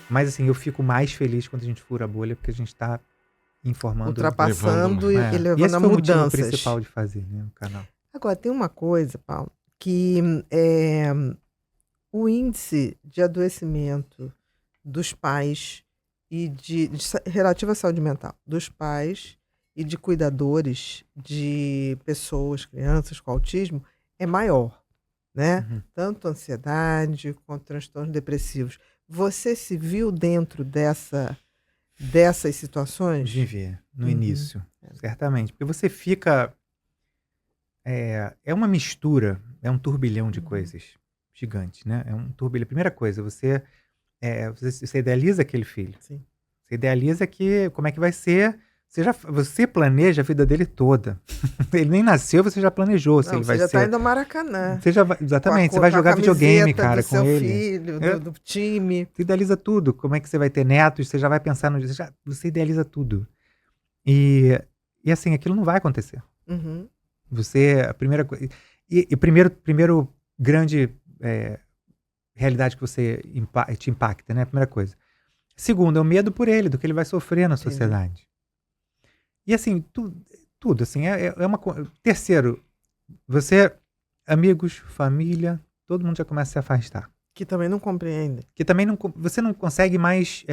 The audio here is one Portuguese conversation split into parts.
Mas assim, eu fico mais feliz quando a gente fura a bolha, porque a gente tá informando. Ultrapassando Levando, e E levando esse a foi o motivo mudanças. principal de fazer, né, o canal. Agora, tem uma coisa, Paulo, que o índice de adoecimento dos pais e relativo à saúde mental dos pais e de cuidadores de pessoas, crianças com autismo, é maior, né? Uhum. Tanto ansiedade quanto transtornos depressivos. Você se viu dentro dessas situações? De ver no Uhum. início, certamente. Porque você fica. É uma mistura, é um turbilhão de coisas gigante, né? É um turbilhão. Primeira coisa, você idealiza aquele filho. Sim. Você idealiza como é que vai ser. Você planeja a vida dele toda. Ele nem nasceu, você já planejou se Não, ele você vai já está ser. indo ao Maracanã. Você já vai, exatamente, você vai Com a jogar videogame, camiseta cara, do com seu ele. filho, do time. Você idealiza tudo. Como é que você vai ter netos? Você já vai pensar no. Você idealiza tudo. E assim, aquilo não vai acontecer. Uhum. A primeira coisa. E primeiro grande realidade que te impacta, né? A primeira coisa. Segundo, é o medo por ele, do que ele vai sofrer na Entendi. sociedade. E assim, tudo assim, Terceiro, amigos, família, todo mundo já começa a se afastar. Que também não compreende. Que também você não consegue mais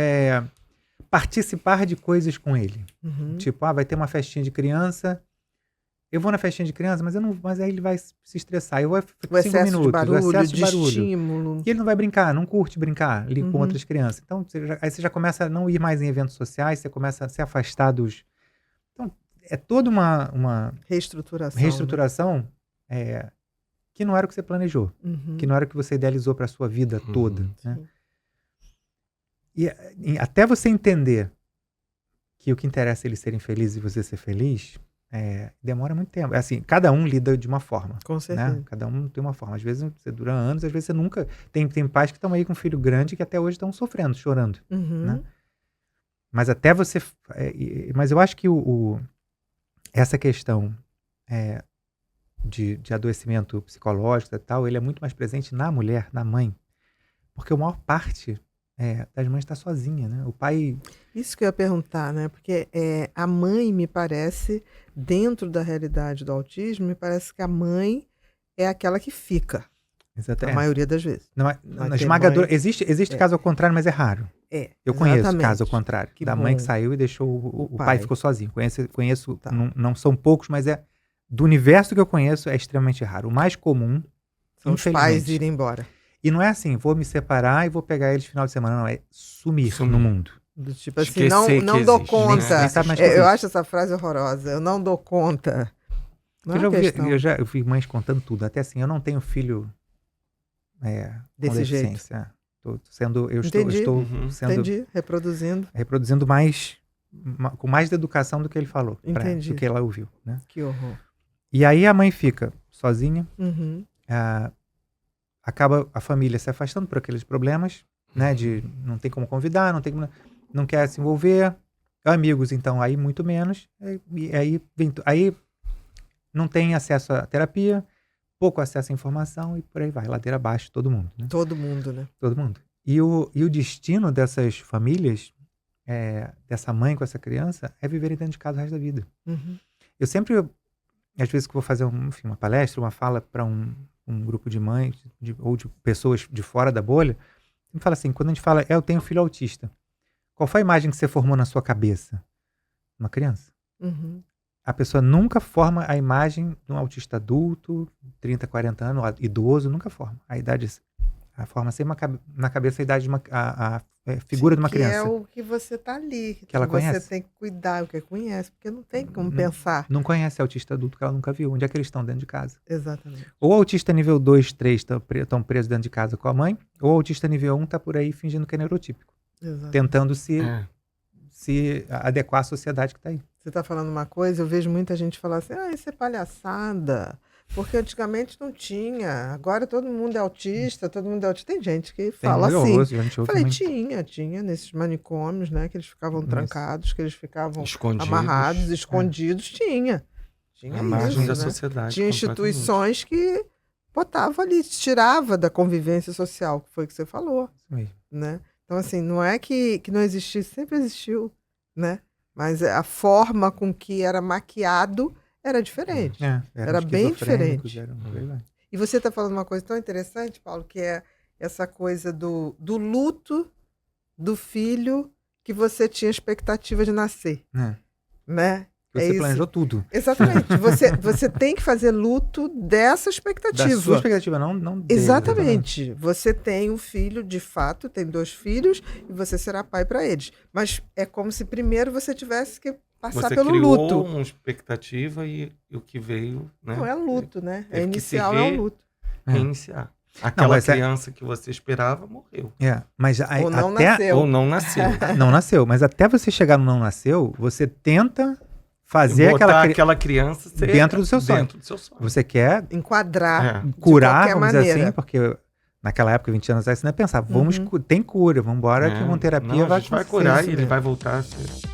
participar de coisas com ele. Uhum. Tipo, vai ter uma festinha de criança. Eu vou na festinha de criança, mas aí ele vai se estressar. Eu vou ficar 5 excesso minutos, de barulho, o excesso de barulho. estímulo. E ele não vai brincar, não curte brincar ali com outras crianças. Então, aí você já começa a não ir mais em eventos sociais, você começa a se afastar dos... Então, é toda uma reestruturação que não era o que você planejou, Uhum. que não era o que você idealizou para a sua vida toda. Né? Sim. E até você entender que o que interessa é eles serem felizes e você ser feliz... demora muito tempo. Assim, cada um lida de uma forma. Com certeza. Né? Cada um tem uma forma. Às vezes você dura anos, às vezes você nunca... Tem pais que estão aí com um filho grande que até hoje estão sofrendo, chorando. Uhum. Né? Mas até você... mas eu acho que essa questão de adoecimento psicológico e tal, ele é muito mais presente na mulher, na mãe. Porque a maior parte das mães está sozinha, né? O pai... Isso que eu ia perguntar, né? Porque a mãe, me parece, dentro da realidade do autismo, me parece que a mãe é aquela que fica. Exatamente. A maioria das vezes. Não na esmagadora. Existe caso ao contrário, mas é raro. Eu conheço caso ao contrário. Mãe que saiu e deixou o pai ficou sozinho. Conheço Tá. não são poucos, mas do universo que eu conheço é extremamente raro. O mais comum são os pais irem embora. E não é assim, vou me separar e vou pegar eles no final de semana, não. É sumir no mundo. Do tipo assim, não dou conta. Eu acho essa frase horrorosa. Eu não dou conta. Eu vi mães contando tudo. Até assim, eu não tenho filho desse com jeito. Eu estou sendo... Entendi. Reproduzindo mais... Com mais educação do que ele falou. Entendi. Do que ela ouviu. Né? Que horror. E aí a mãe fica sozinha. Uhum. Acaba a família se afastando por aqueles problemas, né? De não tem como convidar, não quer se envolver. Amigos, então, aí muito menos. Aí não tem acesso à terapia, pouco acesso à informação e por aí vai, ladeira abaixo, todo mundo. Né? Todo mundo, né? Todo mundo. E o destino dessas famílias, dessa mãe com essa criança, é viverem dentro de casa o resto da vida. Uhum. Eu sempre, às vezes que vou fazer uma palestra, uma fala para um grupo de mães ou de pessoas de fora da bolha, sempre fala assim, quando a gente fala, eu tenho um filho autista, qual foi a imagem que você formou na sua cabeça? Uma criança. Uhum. A pessoa nunca forma a imagem de um autista adulto, 30, 40 anos, idoso, nunca forma. Forma sempre na cabeça a idade a figura de uma criança. Que é o que você está ali, que ela conhece. Você tem que cuidar, o que conhece, porque não tem como pensar. Não conhece autista adulto que ela nunca viu. Onde é que eles estão dentro de casa? Exatamente. Ou autista nível 2, 3 estão presos dentro de casa com a mãe, ou autista nível 1 está por aí fingindo que é neurotípico. Exatamente. Tentando se adequar à sociedade que está aí. Você está falando uma coisa, eu vejo muita gente falar assim, isso é palhaçada, porque antigamente não tinha, agora todo mundo é autista, Tem gente que fala assim. Falei, tinha nesses manicômios, né, que eles ficavam trancados, que eles ficavam amarrados, escondidos, tinha a margem da né? sociedade. Tinha instituições que botavam ali, tirava da convivência social, que foi o que você falou, né? Então, assim, não é que não existisse, sempre existiu, né? Mas a forma com que era maquiado era diferente. Era bem diferente. E você está falando uma coisa tão interessante, Paulo, que é essa coisa do luto do filho que você tinha expectativa de nascer, né? Você planejou tudo. Exatamente. Você tem que fazer luto dessa expectativa. Da sua expectativa, não dele. Exatamente. Você tem um filho, de fato, tem 2 filhos, e você será pai para eles. Mas é como se primeiro você tivesse que passar pelo luto. Você criou uma expectativa e o que veio... Né? Não é luto, né? É inicial, é o luto. Reiniciar. Aquela criança que você esperava morreu. Mas ou não nasceu. Ou não nasceu. Não nasceu. Mas até você chegar no não nasceu, você tenta fazer aquela criança dentro do seu sonho. Você quer enquadrar, curar, vamos dizer assim, porque naquela época, 20 anos atrás, você não pensava, tem cura, vamos embora que uma terapia vai curar e ele vai voltar a ser...